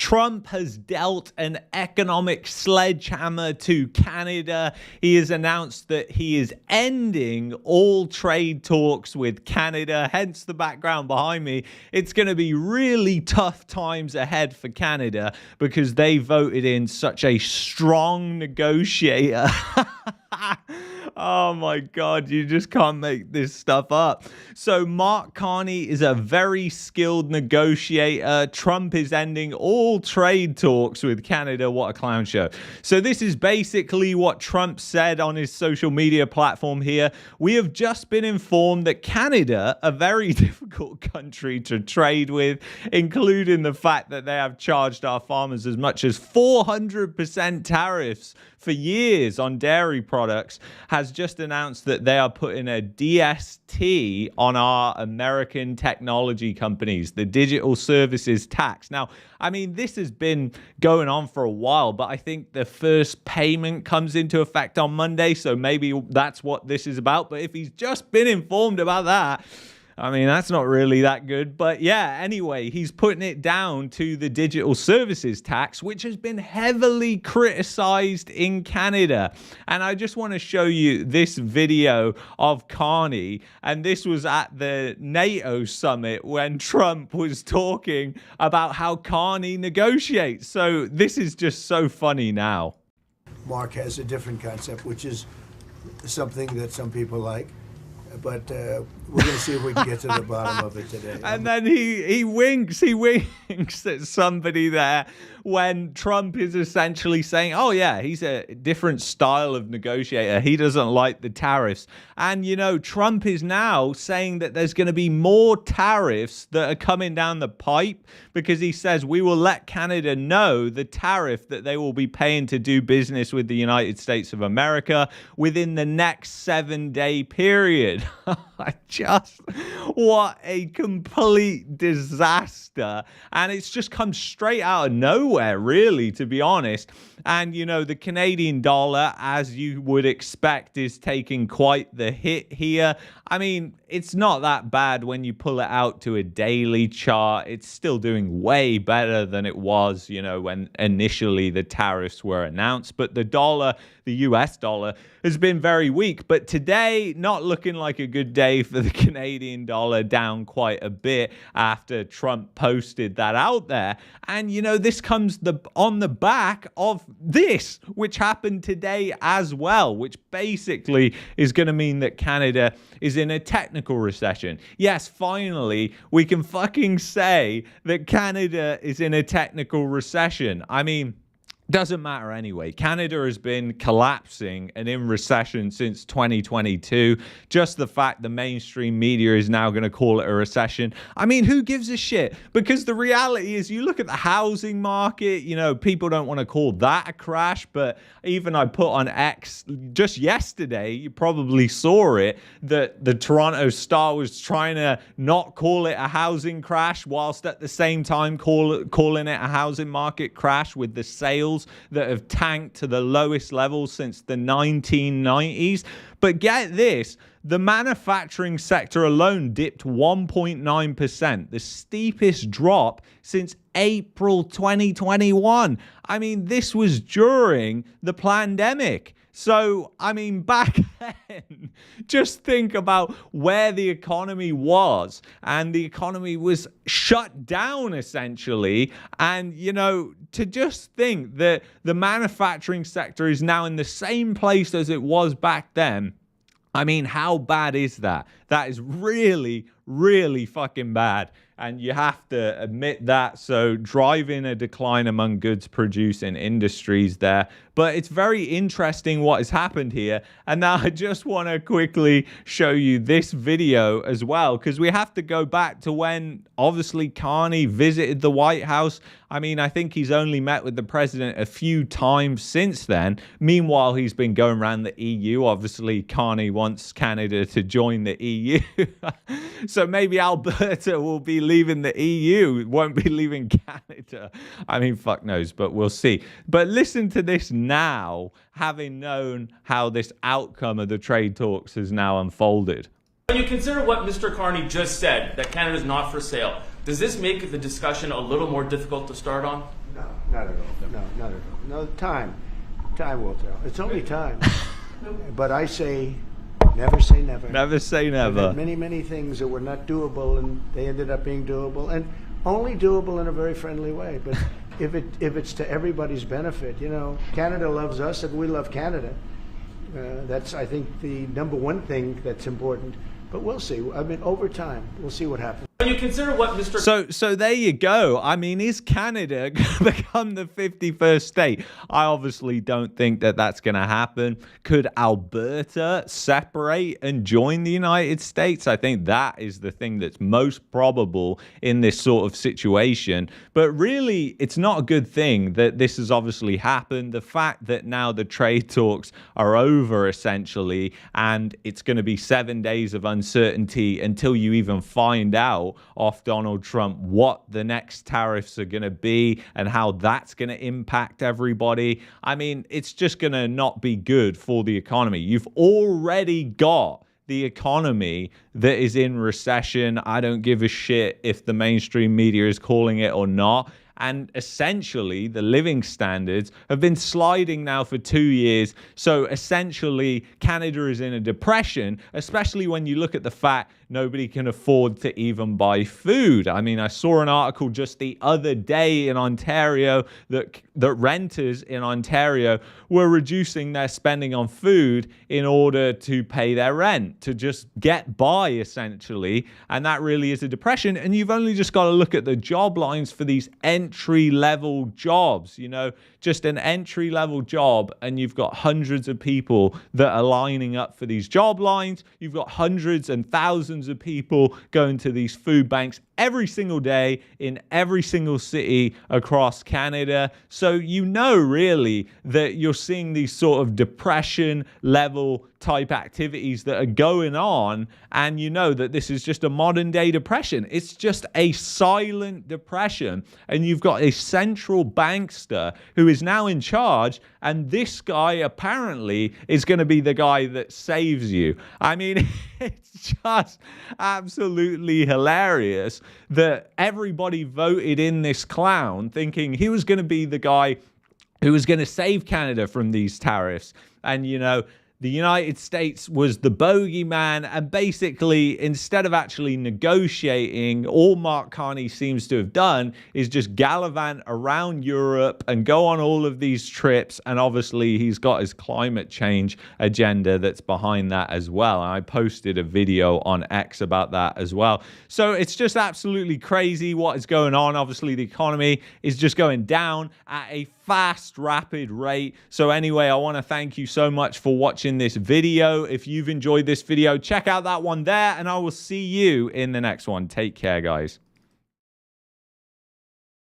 Trump has dealt an economic sledgehammer to Canada. He has announced that he is ending all trade talks with Canada, hence the background behind me. It's going to be really tough times ahead for Canada because they voted in such a strong negotiator. Oh my God, you just can't make this stuff up. So Mark Carney is a very skilled negotiator. Trump is ending all trade talks with Canada. What a clown show. So this is basically what Trump said on his social media platform here. We have just been informed that Canada, a very difficult country to trade with, including the fact that they have charged our farmers as much as 400% tariffs for years on dairy products, has just announced that they are putting a DST on our American technology companies, the digital services tax. Now, I mean, this has been going on for a while, but I think the first payment comes into effect on Monday, so maybe that's what this is about. But if he's just been informed about that, I mean, that's not really that good. But yeah, anyway, he's putting it down to the digital services tax, which has been heavily criticized in Canada. And I just want to show you this video of Carney. And this was at the NATO summit when Trump was talking about how Carney negotiates. So this is just so funny now. Mark has a different concept, which is something that some people like. But we're going to see if we can get to the bottom of it today. And then he winks at somebody there when Trump is essentially saying, oh yeah, he's a different style of negotiator. He doesn't like the tariffs. And, you know, Trump is now saying that there's going to be more tariffs that are coming down the pipe because he says we will let Canada know the tariff that they will be paying to do business with the United States of America within the next 7-day period. What a complete disaster. And it's just come straight out of nowhere, really, to be honest. And, you know, the Canadian dollar, as you would expect, is taking quite the hit here. I mean, it's not that bad when you pull it out to a daily chart. It's still doing way better than it was, you know, when initially the tariffs were announced. But the dollar, the US dollar, has been very weak. But today, not looking like a good day for the Canadian dollar, down quite a bit after Trump posted that out there. And, you know, this comes on the back of this, which happened today as well, which basically is going to mean that Canada is in a technical recession. Yes, finally, we can fucking say that Canada is in a technical recession. I mean, doesn't matter anyway. Canada has been collapsing and in recession since 2022. Just the fact the mainstream media is now going to call it a recession. I mean, who gives a shit? Because the reality is, you look at the housing market, you know, people don't want to call that a crash. But even I put on X just yesterday, you probably saw it, that the Toronto Star was trying to not call it a housing crash whilst at the same time calling it a housing market crash, with the sales that have tanked to the lowest levels since the 1990s. But get this, the manufacturing sector alone dipped 1.9%, the steepest drop since April 2021. I mean, this was during the pandemic. So, I mean, back then, just think about where the economy was. And the economy was shut down, essentially. And, you know, to just think that the manufacturing sector is now in the same place as it was back then, I mean, how bad is that? That is really, really fucking bad. And you have to admit that. So driving a decline among goods producing industries there. But it's very interesting what has happened here. And now I just want to quickly show you this video as well, because we have to go back to when obviously Carney visited the White House. I mean, I think he's only met with the president a few times since then. Meanwhile, he's been going around the EU. Obviously, Carney wants Canada to join the EU. So maybe Alberta will be leaving the EU, won't be leaving Canada. I mean, fuck knows, but we'll see. But listen to this now, having known how this outcome of the trade talks has now unfolded. When you consider what Mr. Carney just said, that Canada is not for sale, Does this make the discussion a little more difficult to start on? No, not at all. No, not at all. No, time will tell. It's only time. But I say, never say never. Never say I've never. had many things that were not doable, and they ended up being doable, and only doable in a very friendly way. But if it's to everybody's benefit, you know, Canada loves us and we love Canada. That's, I think, the number one thing that's important. But we'll see. I mean, over time, we'll see what happens. When you consider what Mr. So there you go. I mean, is Canada going to become the 51st state? I obviously don't think that that's going to happen. Could Alberta separate and join the United States? I think that is the thing that's most probable in this sort of situation. But really, it's not a good thing that this has obviously happened. The fact that now the trade talks are over, essentially, and it's going to be 7 days of uncertainty until you even find out off Donald Trump what the next tariffs are going to be and how that's going to impact everybody. I mean, it's just going to not be good for the economy. You've already got the economy that is in recession. I don't give a shit if the mainstream media is calling it or not. And essentially, the living standards have been sliding now for 2 years. So essentially, Canada is in a depression, especially when you look at the fact nobody can afford to even buy food. I mean, I saw an article just the other day in Ontario that renters in Ontario were reducing their spending on food in order to pay their rent, to just get by, essentially. And that really is a depression. And you've only just got to look at the job lines for these entry-level jobs, you know, just an entry-level job, and you've got hundreds of people that are lining up for these job lines. You've got hundreds and thousands of people going to these food banks every single day in every single city across Canada. So you know really that you're seeing these sort of depression level type activities that are going on, and you know that this is just a modern day depression. It's just a silent depression, and you've got a central bankster who is now in charge, and this guy apparently is going to be the guy that saves you. I mean, it's just absolutely hilarious that everybody voted in this clown thinking he was going to be the guy who was going to save Canada from these tariffs. And, you know, the United States was the bogeyman, and basically, instead of actually negotiating, all Mark Carney seems to have done is just gallivant around Europe and go on all of these trips. And obviously, he's got his climate change agenda that's behind that as well. And I posted a video on X about that as well. So it's just absolutely crazy what is going on. Obviously, the economy is just going down at a fast, rapid rate. So anyway, I want to thank you so much for watching this video. If you've enjoyed this video, check out that one there, and I will see you in the next one. Take care, guys.